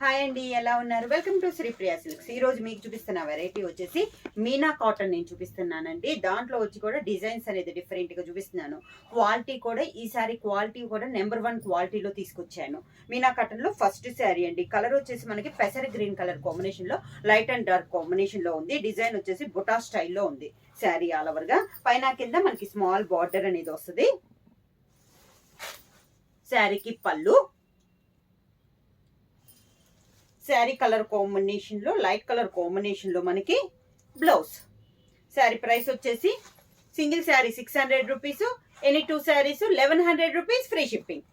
Hi అండి, ఎలా ఉన్నారు? Welcome to Sri Priya silks. ఈ రోజు మీకు చూపిస్తున్న వెరైటీ వచ్చేసి మీనా కాటన్ నేను చూపిస్తున్నానండి. దాంట్లో వచ్చి కూడా డిజైన్స్ అనేది డిఫరెంట్ గా చూపిస్తున్నాను. క్వాలిటీ కూడా ఈసారి క్వాలిటీ కూడా నెంబర్ 1 క్వాలిటీలో తీసుకొచ్చాను. మీనా కాటన్ లో ఫస్ట్ శారీ అండి. కలర్ వచ్చేసి మనకి పెసర గ్రీన్ కలర్ కాంబినేషన్ లో లైట్ అండ్ డార్క్ కాంబినేషన్ లో ఉంది. డిజైన్ వచ్చేసి బుటా స్టైల్లో ఉంది. శారీ ఆల్ ఓవర్ గా పైన కింద మనకి స్మాల్ బార్డర్ అనేది వస్తుంది. శారీకి పళ్ళు, శారీ కలర్ కాంబినేషన్ లో లైట్ కలర్ కాంబినేషన్ లో మనకి బ్లౌజ్. శారీ ప్రైస్ వచ్చేసి single sari 600 rupees, any 2 saris 1100 rupees, free shipping.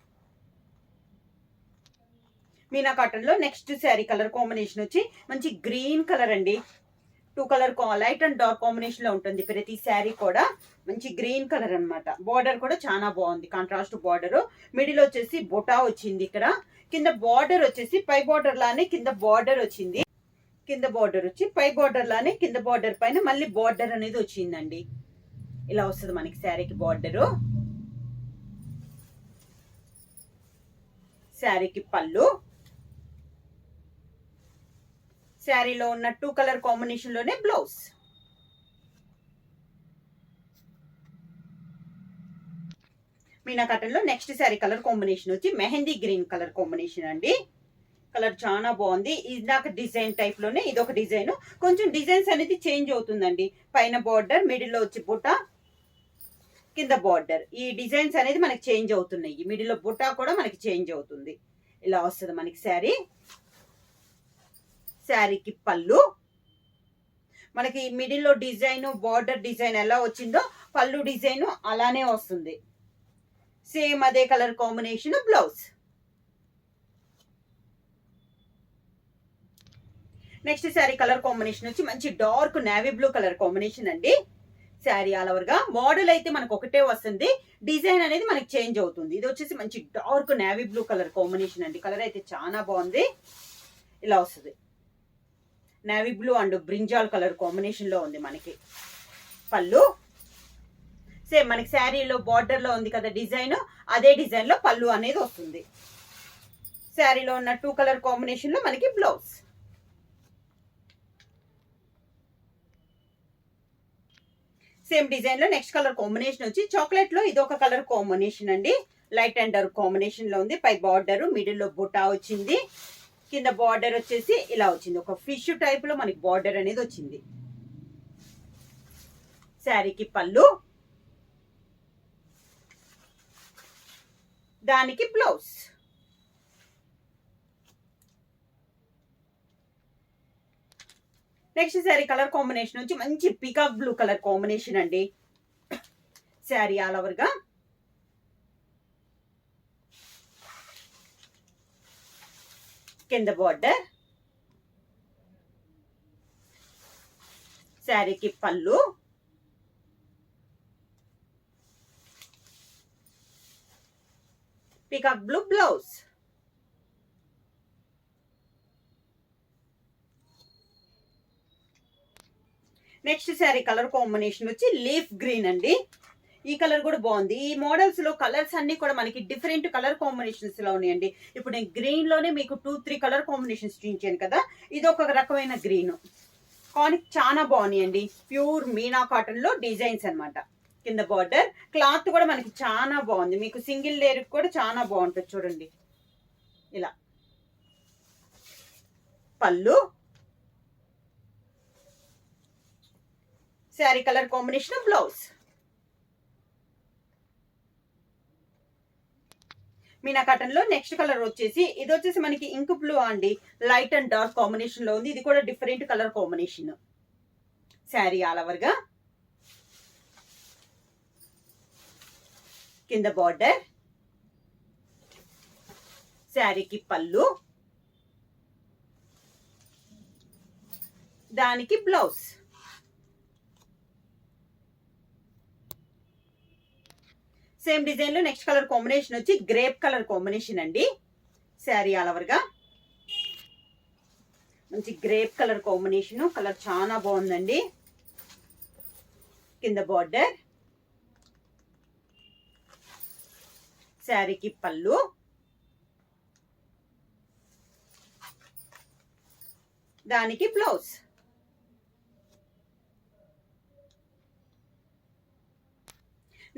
Meena cotton లో నెక్స్ట్ శారీ కలర్ కాంబినేషన్ వచ్చి మంచి గ్రీన్ కలర్ అండి. 2 colour light and dark combination లో ఉంటుంది. ప్రతి శారీ కూడా మంచి గ్రీన్ కలర్ అనమాట. బార్డర్ కూడా చాలా బాగుంది, కాంట్రాస్ట్ బార్డర్. మిడిల్ వచ్చేసి బొటా వచ్చింది. ఇక్కడ కింద బార్డర్ వచ్చేసి పై బార్డర్ లానే కింద బార్డర్ వచ్చింది. కింద బార్డర్ వచ్చి పై బార్డర్ లానే కింద బార్డర్ పైన మళ్ళీ బార్డర్ అనేది వచ్చిందండి. ఇలా వస్తుంది మనకి శారీకి బార్డరు. శారీకి పళ్ళు, శారీలో ఉన్న 2 కలర్ కాంబినేషన్ లోనే బ్లౌజ్. మీనా కాటన్ లో నెక్స్ట్ శారీ కలర్ కాంబినేషన్ వచ్చి మెహందీ గ్రీన్ కలర్ కాంబినేషన్ అండి. కలర్ చాలా బాగుంది. ఇందాక డిజైన్ టైప్ లోనే ఇదొక డిజైన్. కొంచెం డిజైన్స్ అనేది చేంజ్ అవుతుందండి. పైన బార్డర్, మిడిల్ లో వచ్చి బుట్ట, కింద బార్డర్. ఈ డిజైన్స్ అనేది మనకి చేంజ్ అవుతున్నాయి. మిడిల్ లో బుట్ట కూడా మనకి చేంజ్ అవుతుంది. ఇలా వస్తుంది మనకి శారీ. శారీకి పళ్ళు, మనకి మిడిల్ లో డిజైన్, బార్డర్ డిజైన్ ఎలా వచ్చిందో పళ్ళు డిజైన్ అలానే వస్తుంది. సేమ్ అదే colour combination blouse. Next sari colour combination వచ్చి మంచి dark navy blue colour combination అండి. శారీ ఆల్ ఓవర్ గా మోడల్ అయితే మనకు ఒకటే వస్తుంది, డిజైన్ అనేది మనకి చేంజ్ అవుతుంది. ఇది వచ్చేసి మంచి dark navy blue colour combination అండి. కలర్ అయితే చాలా బాగుంది. ఇలా వస్తుంది. Navy blue and brinjal colour combination లో ఉంది మనకి. పళ్ళు సేమ్ మనకి శారీలో బార్డర్ లో ఉంది కదా డిజైన్, అదే డిజైన్ లో పళ్ళు అనేది వస్తుంది. శారీలో ఉన్న 2 కలర్ కాంబినేషన్ లో మనకి బ్లౌజ్. సేమ్ డిజైన్ లో నెక్స్ట్ కలర్ కాంబినేషన్ వచ్చి చాక్లెట్ లో ఇదొక కలర్ కాంబినేషన్ అండి. లైట్ అండ్ డార్క్ కాంబినేషన్ లో ఉంది. పై బార్డర్, మిడిల్ లో బుటా వచ్చింది. కింద బార్డర్ వచ్చేసి ఇలా వచ్చింది. ఒక ఫిష్ టైప్ లో మనకి బార్డర్ అనేది వచ్చింది. శారీకి పళ్ళు, దానికి blouse. Next sari colour combination వచ్చి మంచి పీకాక్ బ్లూ కలర్ కాంబినేషన్ అండి. శారీ ఆల్ ఓవర్ గా కింద బార్డర్, శారీకి పళ్ళు, peacock blue blouse. Next sari colour combination వచ్చి లీఫ్ గ్రీన్ అండి. ఈ కలర్ కూడా బాగుంది. ఈ మోడల్స్ లో కలర్స్ అన్ని కూడా మనకి డిఫరెంట్ కలర్ కాంబినేషన్స్ లో ఉన్నాయండి. ఇప్పుడు నేను గ్రీన్ లోనే మీకు 2-3 కలర్ కాంబినేషన్స్ చూపించాను కదా, ఇది ఒక రకమైన గ్రీన్. కానీ చాలా బాగున్నాయండి. ప్యూర్ మీనా కాటన్ లో డిజైన్స్ అనమాట. కింద బార్డర్, క్లాత్ కూడా మనకి చాలా బాగుంది. మీకు సింగిల్ లేయర్ కూడా చాలా బాగుంటుంది చూడండి. ఇలా పళ్ళు, sari colour combination blouse. Meena cotton లో నెక్స్ట్ కలర్ వచ్చేసి ఇది వచ్చేసి మనకి ఇంక్ బ్లూ అండి. లైట్ అండ్ డార్క్ కాంబినేషన్ లో ఉంది. ఇది కూడా different colour combination. Sari all over గా కింద బార్డర్, శారీకి పళ్ళు, దానికి బ్లౌజ్. సేమ్ డిజైన్ లో నెక్స్ట్ కలర్ కాంబినేషన్ వచ్చి గ్రేప్ కలర్ కాంబినేషన్ అండి. శారీ ఆల్ ఓవర్ గా మంచి గ్రేప్ కలర్ కాంబినేషన్. కలర్ చాలా బాగుందండి. కింద బార్డర్, శారీకి పళ్ళు, దానికి blouse.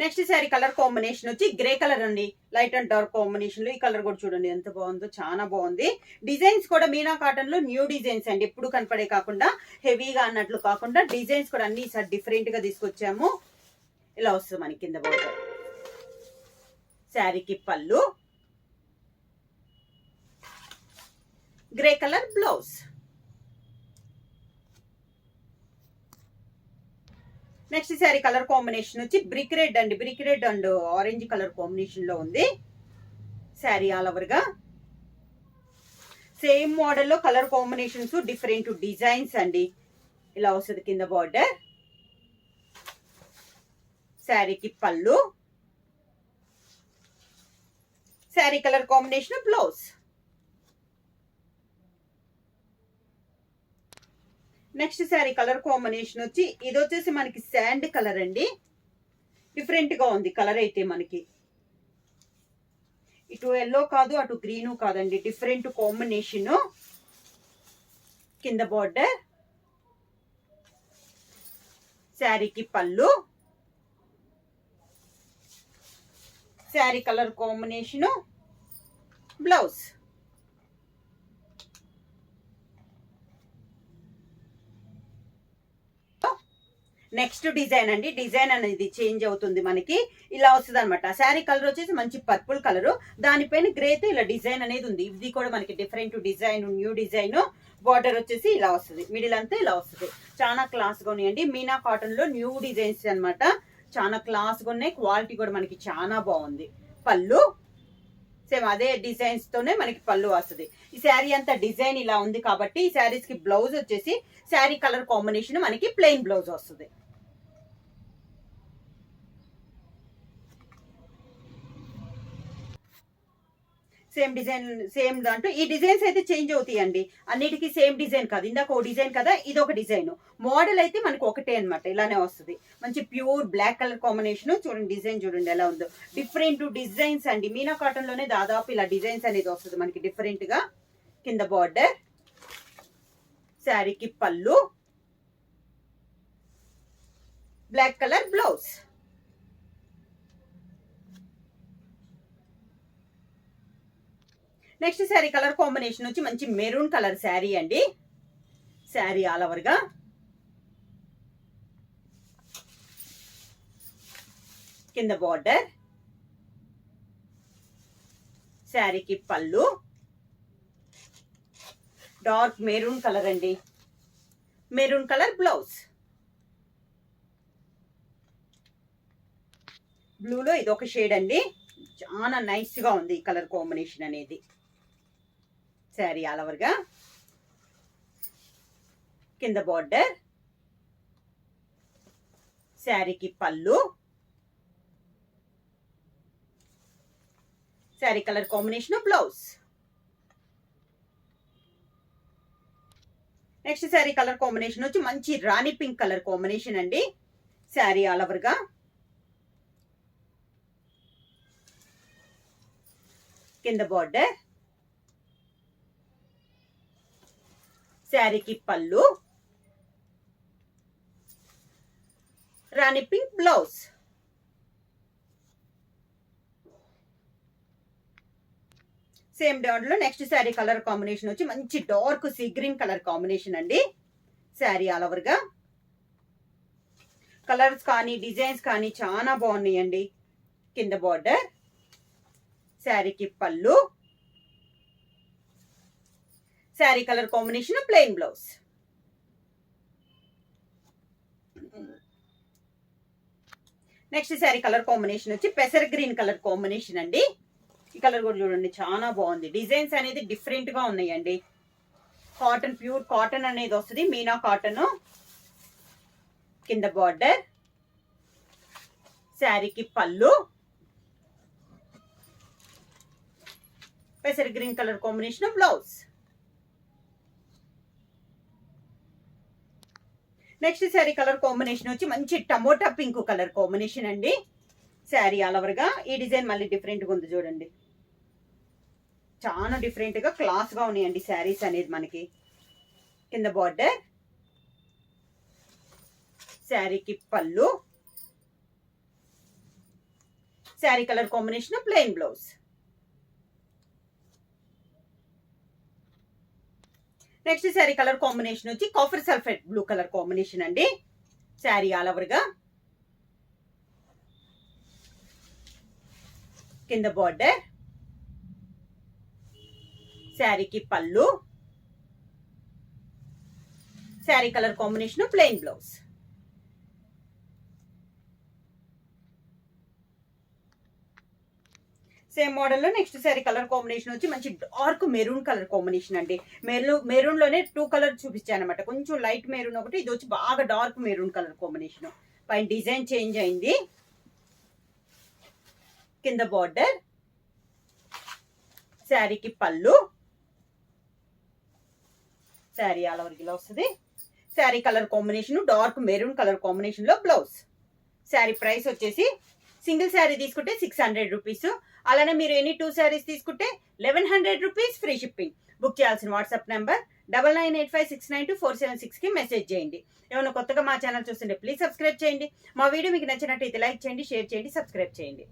Next sari colour combination వచ్చి గ్రే కలర్ అండి. లైట్ అండ్ డార్క్ కాంబినేషన్ లో ఈ కలర్ కూడా చూడండి ఎంత బాగుందో, చాలా బాగుంది. డిజైన్స్ కూడా మీనా కాటన్ లో న్యూ డిజైన్స్ అండి, ఎప్పుడు కనపడే కాకుండా హెవీగా అన్నట్లు కాకుండా డిజైన్స్ కూడా అన్ని ఈసారి డిఫరెంట్ గా తీసుకొచ్చాము. ఇలా వస్తుంది మనకి కింద బార్డర్. శారీకి పళ్ళు, grey colour blouse. Next sari colour combination వచ్చి బ్రిక్ రెడ్ అండి. Brick red and orange colour combination లో ఉంది శారీ. ఆల్ ఓవర్ గా సేమ్ మోడల్ లో కలర్ కాంబినేషన్స్, డిఫరెంట్ డిజైన్స్ అండి. ఇలా వస్తుంది కింద బార్డర్. శారీకి పళ్ళు, sari colour combination blouse. Next sari colour combination వచ్చి ఇది వచ్చేసి మనకి శాండ్ కలర్ అండి. డిఫరెంట్ గా ఉంది కలర్ అయితే మనకి. ఇటు ఎల్లో కాదు, అటు గ్రీను కాదండి, డిఫరెంట్ కాంబినేషన్. కింద బార్డర్, శారీకి పళ్ళు, sari colour combination blouse. Next design అండి. డిజైన్ అనేది చేంజ్ అవుతుంది మనకి. ఇలా వస్తుంది అనమాట. శారీ కలర్ వచ్చేసి మంచి పర్పుల్ కలర్, దానిపైన గ్రేతో ఇలా డిజైన్ అనేది ఉంది. ఇది కూడా మనకి different design, new design. Border వచ్చేసి ఇలా వస్తుంది, మిడిల్ అంతా ఇలా వస్తుంది. చాలా క్లాస్ గా ఉన్నాయండి. మీనా కాటన్ లో న్యూ డిజైన్స్ అనమాట. చాలా క్లాస్ గా ఉన్నాయి. క్వాలిటీ కూడా మనకి చాలా బాగుంది. పళ్ళు సేమ్ అదే డిజైన్స్ తోనే మనకి పళ్ళు వస్తుంది. ఈ శారీ అంతా డిజైన్ ఇలా ఉంది కాబట్టి ఈ శారీస్ కి బ్లౌజ్ వచ్చేసి శారీ కలర్ కాంబినేషన్ మనకి ప్లెయిన్ బ్లౌజ్ వస్తుంది. సేమ్ డిజైన్, సేమ్ దాంట్లో ఈ డిజైన్స్ అయితే చేంజ్ అవుతాయండి. అన్నిటికీ సేమ్ డిజైన్ కాదు. ఇందాక ఓ డిజైన్ కదా, ఇది ఒక డిజైన్. మోడల్ అయితే మనకు ఒకటే అనమాట. ఇలానే వస్తుంది. మంచి ప్యూర్ బ్లాక్ కలర్ కాంబినేషన్. చూడండి డిజైన్ చూడండి ఎలా ఉందో. డిఫరెంట్ డిజైన్స్ అండి. మీనా కాటన్ లోనే దాదాపు ఇలా డిజైన్స్ అనేది వస్తుంది మనకి డిఫరెంట్ గా. కింద బార్డర్, శారీకి పళ్ళు, black colour blouse. Next sari colour combination వచ్చి మంచి మెరూన్ కలర్ శారీ అండి. శారీ ఆల్ ఓవర్ గా కింద బార్డర్, శారీకి పళ్ళు, డార్క్ మెరూన్ కలర్ అండి. Maroon colour blouse. బ్లూలో ఇది ఒక షేడ్ అండి. చాలా నైస్ గా ఉంది ఈ కలర్ కాంబినేషన్ అనేది. శారీ ఆల్ ఓవర్ గా కింద బార్డర్, శారీకి పళ్ళు, sari colour combination blouse. Next sari colour combination వచ్చి మంచి రాణి పింక్ కలర్ కాంబినేషన్ అండి. శారీ ఆల్ ఓవర్ గా కింద బార్డర్, శారీకి పళ్ళు, రాణి పింక్ బ్లౌజ్. సేమ్ దాంట్లో నెక్స్ట్ శారీ కలర్ కాంబినేషన్ వచ్చి మంచి dark sea green colour combination అండి. శారీ ఆల్ ఓవర్ గా కలర్స్ కానీ డిజైన్స్ కానీ చాలా బాగున్నాయండి. కింద బార్డర్, శారీకి పళ్ళు, sari colour combination plain blouse. Next sari colour combination వచ్చి పెసర గ్రీన్ కలర్ కాంబినేషన్ అండి. ఈ కలర్ కూడా చూడండి చాలా బాగుంది. డిజైన్స్ అనేది డిఫరెంట్ గా ఉన్నాయండి. కాటన్, ప్యూర్ కాటన్ అనేది వస్తుంది. మీనా కాటన్. కింద బార్డర్, శారీకి పళ్ళు, పెసర green colour combination blouse. Next sari colour combination వచ్చి మంచి టమోటా పింక్ కలర్ కాంబినేషన్ అండి. శారీ ఆల్ ఓవర్ గా ఈ డిజైన్ మళ్ళీ డిఫరెంట్ గా ఉంది చూడండి. చాలా డిఫరెంట్ గా క్లాస్ గా ఉన్నాయండి శారీస్ అనేది మనకి. కింద బార్డర్, శారీకి పళ్ళు, sari colour combination plain blouse. Next sari colour combination వచ్చి copper sulphate blue colour combination అండి. శారీ ఆల్ ఓవర్ గా, కింద బార్డర్, శారీకి పళ్ళు, sari colour combination plain blouse. Same model లో నెక్స్ట్ శారీ కలర్ కాంబినేషన్ వచ్చి మంచి డార్క్ మెరూన్ కలర్ కాంబినేషన్ అండి. మెరూన్ లోనే 2 కలర్ చూపించాను అనమాట. కొంచెం లైట్ మెరూన్ ఒకటి, ఇది వచ్చి బాగా డార్క్ మెరూన్ కలర్ కాంబినేషన్. పైన డిజైన్ చేంజ్ అయింది. కింద బార్డర్, శారీకి పళ్ళు, శారీ ఆల్ ఓవర్ ఇలా వస్తుంది. Sari colour combination dark maroon colour combination లో బ్లౌజ్. శారీ ప్రైస్ వచ్చేసి సింగిల్ శారీ తీసుకుంటే 600 రూపీస్. అలానే మీరు ఎనీ 2 శారీస్ తీసుకుంటే 1100 రూపీస్ ఫ్రీ షిప్పింగ్. బుక్ చేయాల్సిన వాట్సాప్ నెంబర్ 9985692476 కి మెసేజ్ చేయండి. ఏమైనా కొత్తగా మా ఛానల్ చూస్తుంటే ప్లీజ్ సబ్స్క్రైబ్ చేయండి. మా వీడియో మీకు నచ్చినట్టయితే లైక్ చేయండి, షేర్ చేయండి, సబ్స్క్రైబ్ చేయండి.